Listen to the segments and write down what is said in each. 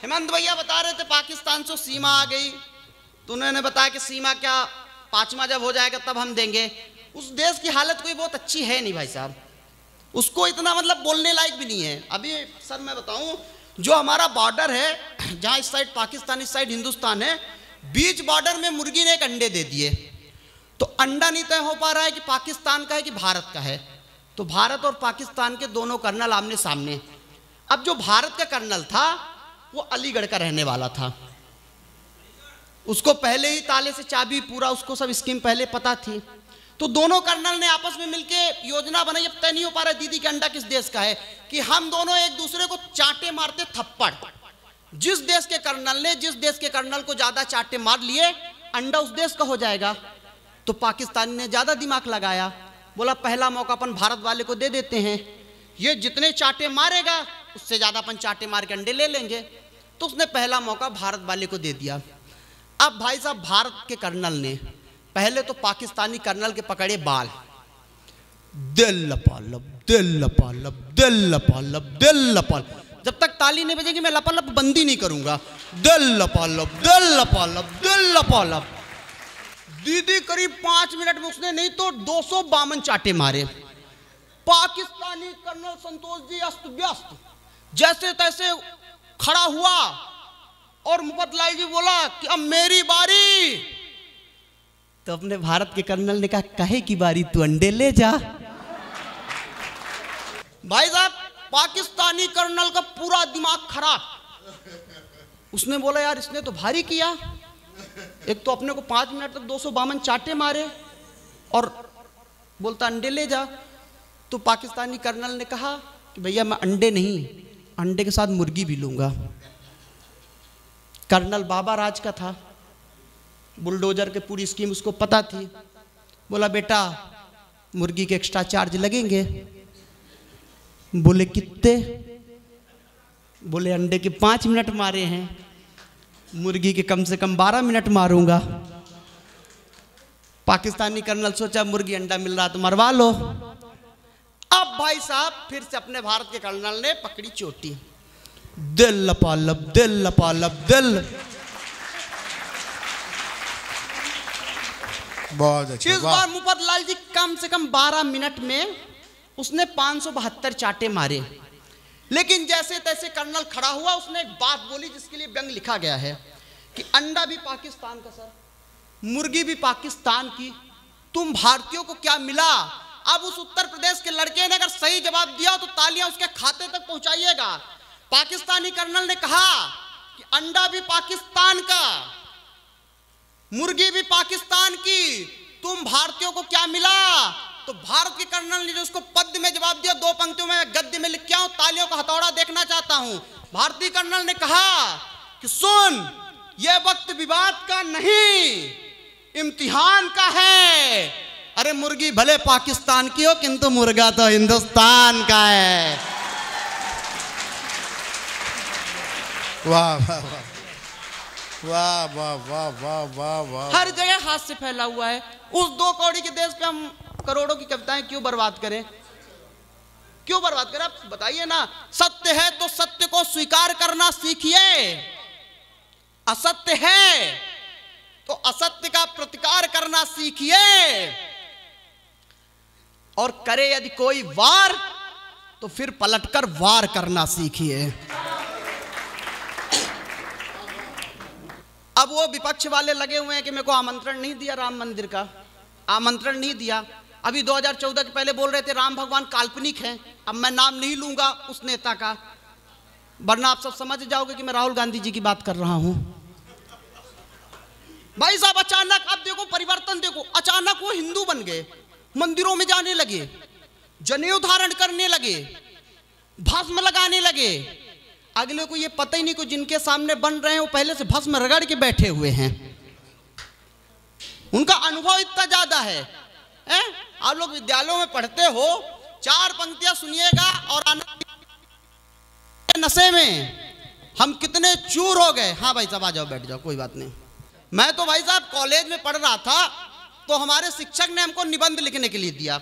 हेमंत भैया बता रहे थे पाकिस्तान से सीमा आ गई, तो उन्होंने बताया कि सीमा क्या 5वां जब हो जाएगा तब हम देंगे। उस देश की हालत कोई बहुत अच्छी है नहीं भाई साहब, उसको इतना मतलब बोलने लायक भी नहीं है। अभी सर मैं बताऊं, जो हमारा बॉर्डर है, जहां इस साइड पाकिस्तान इस साइड हिंदुस्तान है, बीच बॉर्डर में मुर्गी ने एक अंडे दे दिए, तो अंडा नहीं तय हो पा रहा है कि पाकिस्तान का है कि भारत का है। तो भारत और पाकिस्तान के दोनों कर्नल आमने सामने। अब जो भारत का कर्नल था वो अलीगढ़ का रहने वाला था, उसको पहले ही ताले से चाबी पूरा उसको सब स्कीम पहले पता थी। तो दोनों कर्नल ने आपस में मिलके योजना बनाई। अब तय नहीं हो पा रहा दीदी के अंडा किस देश का है, कि हम दोनों एक दूसरे को चांटे मारते थप्पड़। जिस देश के कर्नल को ज्यादा चांटे मार लिए अंडा उस देश का हो जाएगा। तो पाकिस्तानी ने ज्यादा दिमाग लगाया, बोला पहला मौका अपन भारत वाले को दे देते हैं, ये जितने चांटे मारेगा उससे ज्यादा अपन चांटे मार के अंडे ले लेंगे। तो उसने पहला मौका भारत वाले को दे दिया। अब भाई साहब भारत के कर्नल ने पहले तो पाकिस्तानी कर्नल के पकड़े बाल, दिल लपालब दिल लपालब दिल लपालब दिल लपालब, जब तक ताली नहीं बजेगी मैं लपालब बंदी नहीं करूंगा। दिल लपालब दिल लपालब दिल लपालब। दीदी करीब 5 मिनट में उसने नहीं तो 252 चांटे मारे। पाकिस्तानी कर्नल संतोष जी अस्त व्यस्त, जैसे तैसे खड़ा हुआ और मुफद्दलाई जी बोला कि अब मेरी बारी। तो अपने भारत के कर्नल ने कहा काहे की बारी, तू अंडे ले जा। भाई साहब पाकिस्तानी कर्नल का पूरा दिमाग खराब। उसने बोला यार इसने तो भारी किया, एक तो अपने को 5 मिनट तक 252 चांटे मारे और बोलता अंडे ले जा। तो पाकिस्तानी कर्नल ने कहा कि भैया मैं अंडे नहीं, अंडे के साथ मुर्गी भी लूंगा। कर्नल बाबा राज का था, बुलडोजर के पूरी स्कीम उसको पता थी। बोला बेटा मुर्गी के एक्स्ट्रा चार्ज लगेंगे। बोले कितने? बोले अंडे के 5 मिनट मारे हैं, मुर्गी के कम से कम 12 मिनट मारूंगा। पाकिस्तानी कर्नल सोचा मुर्गी अंडा मिल रहा तो मरवा लो। अब भाई साहब फिर से अपने भारत के कर्नल ने पकड़ी चोटी, दिल लपालब दिल लपालब दिल। बहुत अच्छा। इस बार मुफद्दलाल जी कम से कम 12 मिनट में उसने 572 चांटे मारे। लेकिन जैसे तैसे कर्नल खड़ा हुआ, उसने एक बात बोली जिसके लिए व्यंग लिखा गया है कि अंडा भी पाकिस्तान का सर, मुर्गी भी पाकिस्तान की, तुम भारतीयों को क्या मिला। अब उस उत्तर प्रदेश के लड़के ने अगर सही जवाब दिया तो तालियां उसके खाते तक पहुंचाइएगा। पाकिस्तानी कर्नल ने कहा कि अंडा भी पाकिस्तान का, मुर्गी भी पाकिस्तान की, तुम भारतीयों को क्या मिला। तो भारत के कर्नल ने जो उसको पद्य में जवाब दिया, 2 पंक्तियों में गद्य में लिख के आऊं, तालियों का हथौड़ा देखना चाहता हूं। भारतीय कर्नल ने कहा कि सुन, यह वक्त विवाद का नहीं इम्तिहान का है। अरे मुर्गी भले पाकिस्तान की हो किंतु मुर्गा तो हिंदुस्तान का है। वाह वाह वाह वाह वाह वाह वाह वाह। हर जगह हाथ से फैला हुआ है। उस 2 कौड़ी के देश पे हम करोड़ों की कविताएं क्यों बर्बाद करें, क्यों बर्बाद करें? आप बताइए ना। सत्य है तो सत्य को स्वीकार करना सीखिए, असत्य है तो असत्य का प्रतिकार करना सीखिए, और करे यदि कोई वार तो फिर पलटकर वार करना सीखिए। अब वो विपक्ष वाले लगे हुए हैं कि मेरे को आमंत्रण नहीं दिया, राम मंदिर का आमंत्रण नहीं दिया। अभी 2014 के पहले बोल रहे थे राम भगवान काल्पनिक हैं। अब मैं नाम नहीं लूंगा उस नेता का, वरना आप सब समझ जाओगे कि मैं राहुल गांधी जी की बात कर रहा हूं। भाई साहब अचानक अब देखो परिवर्तन, देखो अचानक वो हिंदू बन गए, मंदिरों में जाने लगे, जनेऊ धारण करने लगे, भस्म लगाने लगे। अगले को ये पता ही नहीं कि जिनके सामने बन रहे हैं वो पहले से भस्म रगड़ के बैठे हुए हैं, उनका अनुभव इतना ज्यादा है। आप लोग विद्यालयों में पढ़ते हो, 4 पंक्तियां सुनिएगा और नशे में हम कितने चूर हो गए। हाँ भाई साहब आ जाओ, बैठ जाओ, कोई बात नहीं। मैं तो भाई साहब कॉलेज में पढ़ रहा था तो हमारे शिक्षक ने हमको निबंध लिखने के लिए दिया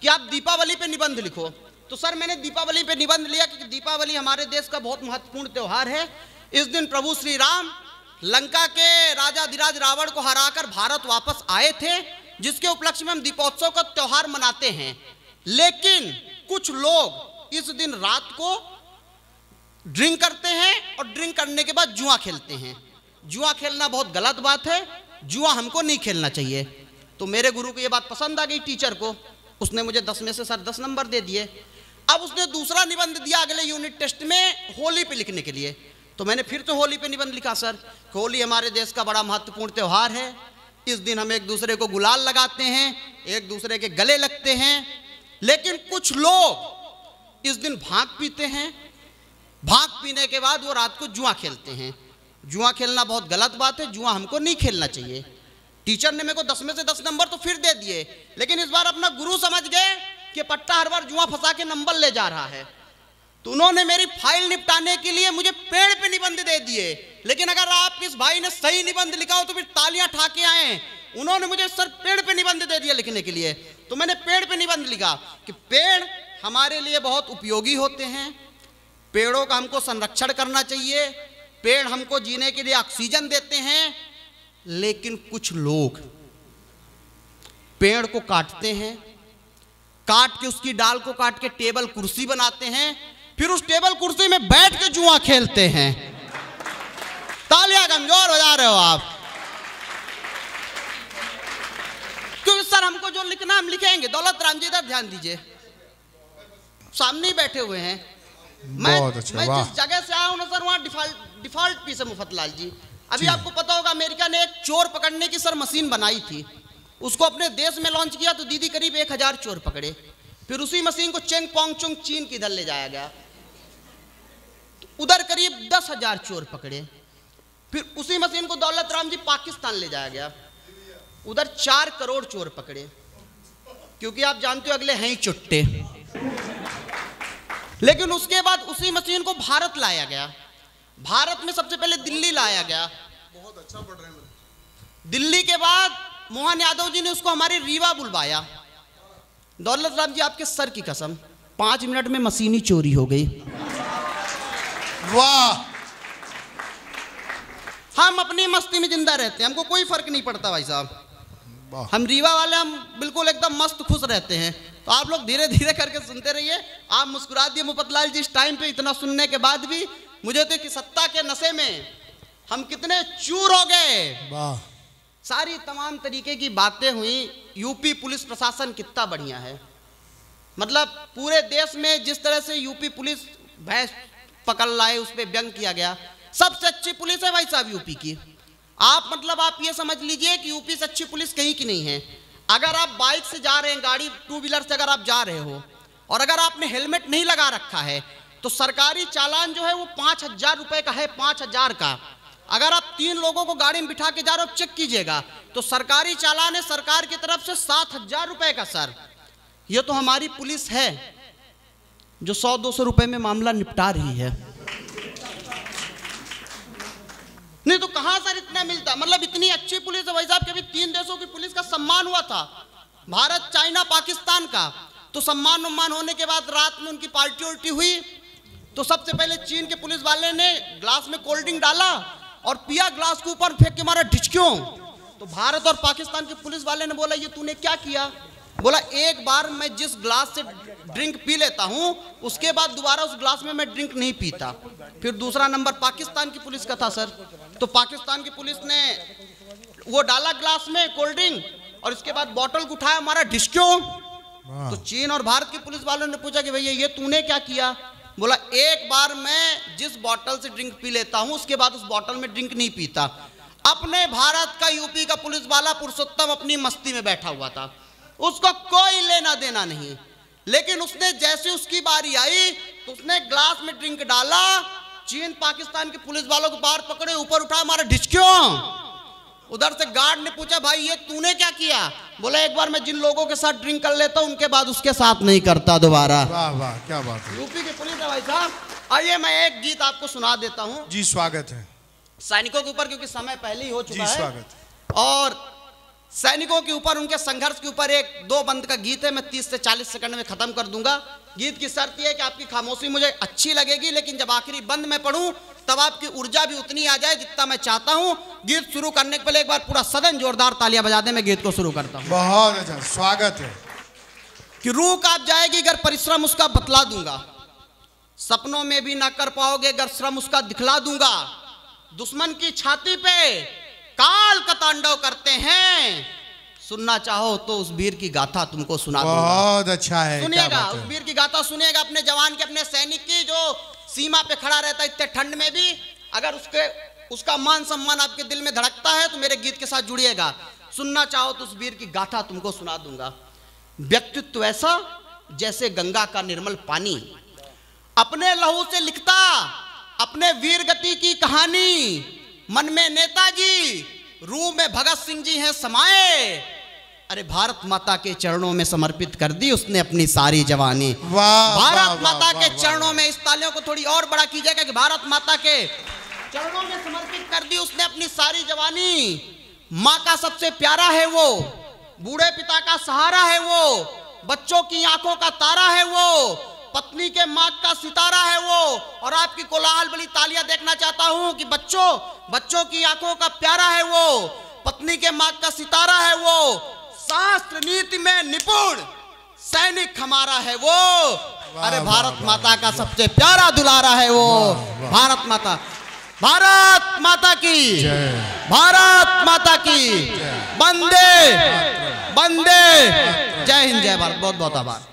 कि आप दीपावली पे निबंध लिखो। तो सर मैंने दीपावली पे निबंध लिया क्योंकि दीपावली हमारे देश का बहुत महत्वपूर्ण त्यौहार है। इस दिन प्रभु श्री राम लंका के राजाधिराज रावण को हराकर भारत वापस आए थे, जिसके उपलक्ष्य में हम दीपोत्सव का त्योहार मनाते हैं। लेकिन कुछ लोग इस दिन रात को ड्रिंक करते हैं और ड्रिंक करने के बाद जुआ खेलते हैं। जुआ खेलना बहुत गलत बात है, जुआ हमको नहीं खेलना चाहिए। तो मेरे गुरु को ये बात पसंद आ गई, टीचर को। उसने मुझे 10 में से सर 10 नंबर दे दिए। अब उसने दूसरा निबंध दिया अगले यूनिट टेस्ट में होली पे लिखने के लिए। तो मैंने फिर से होली पे निबंध लिखा, सर होली हमारे देश का बड़ा महत्वपूर्ण त्यौहार है। इस दिन हम एक दूसरे को गुलाल लगाते हैं, एक दूसरे के गले लगते हैं। लेकिन कुछ लोग इस दिन भांग पीते हैं, भांग पीने के बाद वो रात को जुआ खेलते हैं। जुआ खेलना बहुत गलत बात है, जुआ हमको नहीं खेलना चाहिए। टीचर ने मेरे को 10 में से 10 नंबर तो फिर दे दिए, लेकिन इस बार अपना गुरु समझ गए कि पट्टा हर बार जुआ फंसा के नंबर ले जा रहा है। तो उन्होंने मेरी फाइल निपटाने के लिए मुझे पेड़ पे निबंध दे दिए। लेकिन अगर आप इस भाई ने सही निबंध लिखा हो तो फिर तालियां ठा के आए। उन्होंने मुझे सर पेड़ पे निबंध दे दिया लिखने के लिए। तो मैंने पेड़ पे निबंध लिखा कि पेड़ हमारे लिए बहुत उपयोगी होते हैं, पेड़ों का हमको संरक्षण करना चाहिए, पेड़ हमको जीने के लिए ऑक्सीजन देते हैं। लेकिन कुछ लोग पेड़ को काटते हैं, काट के उसकी डाल को काट के टेबल कुर्सी बनाते हैं, फिर उस टेबल कुर्सी में बैठ के जुआ खेलते हैं। तालियां कमजोर बजा रहे हो आप। क्योंकि सर हमको जो लिखना हम लिखेंगे। दौलत राम जी इधर ध्यान दीजिए, सामने ही बैठे हुए हैं। मैं जिस जगह से आया हूं ना सर, वहां डिफॉल्ट पीस है मुफतलाल जी। अभी आपको पता होगा अमेरिका ने एक चोर पकड़ने की सर मशीन बनाई थी, उसको अपने देश में लॉन्च किया तो दीदी करीब 1000 चोर पकड़े। फिर उसी मशीन को चेंग पोंगचुंग चीन की इधर ले जाया गया, तो उधर करीब 10,000 चोर पकड़े। फिर उसी मशीन को दौलत राम जी पाकिस्तान ले जाया गया, उधर 4 करोड़ चोर पकड़े। क्योंकि आप जानते हो अगले हैं ही चुट्टे। लेकिन उसके बाद उसी मशीन को भारत लाया गया। भारत में सबसे पहले दिल्ली लाया गया। बहुत अच्छा पढ़ रहे हैं। दिल्ली के बाद मोहन यादव जी ने उसको हमारे रीवा बुलवाया। दौलत राम जी आपके सर की कसम 5 मिनट में मशीनी चोरी हो गई। वाह। हम अपनी मस्ती में जिंदा रहते हैं, हमको कोई फर्क नहीं पड़ता भाई साहब। हम रीवा वाले हम बिल्कुल एकदम मस्त खुश रहते हैं। तो आप लोग धीरे धीरे करके सुनते रहिए। आप मुस्कुरा दिए मुफतलाल जी इस टाइम पे, इतना सुनने के बाद भी। मुझे तो कि सत्ता के नशे में हम कितने चूर हो गए। सारी तमाम तरीके की बातें हुई। यूपी पुलिस प्रशासन कितना बढ़िया है, मतलब पूरे देश में जिस तरह से यूपी पुलिस भैंस पकड़ लाए उस पर व्यंग किया गया। सबसे अच्छी पुलिस है भाई साहब यूपी की। आप मतलब आप ये समझ लीजिए कि यूपी से अच्छी पुलिस कहीं की नहीं है। अगर आप बाइक से जा रहे हैं, गाड़ी 2 व्हीलर से अगर आप जा रहे हो और अगर आपने हेलमेट नहीं लगा रखा है तो सरकारी चालान जो है वो 5,000 रुपए का है, 5,000 का। अगर आप 3 लोगों को गाड़ी में बिठा के जा रहे हो, चेक कीजिएगा तो सरकारी चालान है सरकार की तरफ से 7,000 रुपए का। सर ये तो हमारी पुलिस है जो 100-200 रुपए में मामला निपटा रही है। नहीं तो कहां सर इतना मिलता, मतलब इतनी अच्छी पुलिस है भाई साहब। कभी 3 देशों की पुलिस का सम्मान हुआ था, भारत, चाइना, पाकिस्तान का। तो सम्मान होने के बाद रात में उनकी पार्टी उल्टी हुई तो सबसे पहले चीन के पुलिस वाले ने ग्लास में कोल्ड ड्रिंक डाला और पिया, ग्लास के ऊपर फेंक के मारा ढिचक्यों। तो भारत और पाकिस्तान के पुलिस वाले ने बोला ये तूने क्या किया? बोला एक बार मैं जिस ग्लास से ड्रिंक पी लेता हूं उसके बाद दोबारा उस ग्लास में मैं ड्रिंक नहीं पीता। फिर दूसरा नंबर पाकिस्तान की पुलिस का था सर। तो पाकिस्तान की पुलिस ने वो डाला ग्लास में कोल्ड ड्रिंक और इसके बाद बोतल को उठाया, हमारा ढिचक्यों। तो चीन और भारत की पुलिस वालों ने पूछा कि भैया ये तूने क्या किया? बोला एक बार मैं जिस बोतल से ड्रिंक पी लेता हूं उसके बाद उस बोतल में ड्रिंक नहीं पीता। अपने भारत का यूपी का पुलिस वाला पुरुषोत्तम अपनी मस्ती में बैठा हुआ था, उसको कोई लेना देना नहीं। लेकिन उसने जैसे उसकी बारी आई तो उसने ग्लास में ड्रिंक डाला, चीन पाकिस्तान के पुलिस वालों को बाहर पकड़े, ऊपर उठा, हमारा ढिचक्यों। उधर से गार्ड ने पूछा भाई ये तूने क्या किया? बोला एक बार मैं जिन लोगों के साथ ड्रिंक कर लेता हूं उनके बाद उसके साथ नहीं करता दोबारा। वाह वाह क्या बात है। यूपी की पुलिस है भाई साहब। आइए मैं एक गीत आपको सुना देता हूं। जी स्वागत है। सैनिकों के ऊपर, क्योंकि समय पहले ही हो चुका है। स्वागत। और सैनिकों के ऊपर, उनके संघर्ष के ऊपर एक 2 बंद का गीत है, मैं 30 से 40 सेकंड में खत्म कर दूंगा। गीत की शर्त यह है कि आपकी खामोशी मुझे अच्छी लगेगी, लेकिन जब आखिरी बंद में पढ़ूं तब आपकी ऊर्जा भी उतनी आ जाए जितना मैं चाहता हूं। गीत शुरू करने के पहले एक बार पूरा सदन जोरदार तालियां बजा दे, मैं गीत को शुरू करता हूं। बहुत अच्छा, स्वागत है। कि रूह कांप जाएगी अगर परिश्रम उसका बतला दूंगा, सपनों में भी ना कर पाओगे अगर श्रम उसका दिखला दूंगा। दुश्मन की छाती पे काल का तांडव करते हैं, सुनना चाहो तो उस वीर की गाथा तुमको सुना दूंगा। बहुत अच्छा है, सुनिएगा, उस वीर की गाथा सुनिएगा, अपने जवान की, अपने सैनिक की जो सीमा पे खड़ा रहता है इतने ठंड में भी, अगर उसका मान सम्मान आपके दिल में धड़कता है तो मेरे गीत के साथ जुड़िएगा। सुनना चाहो तो उस वीर की गाथा तुमको सुना दूंगा। व्यक्तित्व ऐसा जैसे गंगा का निर्मल पानी, अपने लहू से लिखता अपने वीर गति की कहानी। मन में नेताजी, रूह में भगत सिंह जी हैं समाये, अरे भारत माता के चरणों में समर्पित कर दी उसने अपनी सारी जवानी। भारत माता के चरणों में, इस तालियों को थोड़ी और बड़ा कीजिएगा कि भारत माता के चरणों में समर्पित कर दी उसने अपनी सारी जवानी। माँ का सबसे प्यारा है वो, बूढ़े पिता का सहारा है वो, बच्चों की आंखों का तारा है वो, पत्नी के मार्ग का सितारा है वो। और आपकी कोलाहल बड़ी तालियां देखना चाहता हूं कि बच्चों की आंखों का प्यारा है वो, पत्नी के मार्ग का सितारा है वो, शास्त्र नीति में निपुण सैनिक हमारा है वो। अरे भारत माता का सबसे प्यारा दुलारा है वो। भारत माता, भारत माता की, भारत माता की, वंदे वंदे, जय हिंद, जय भारत। बहुत बहुत आभार।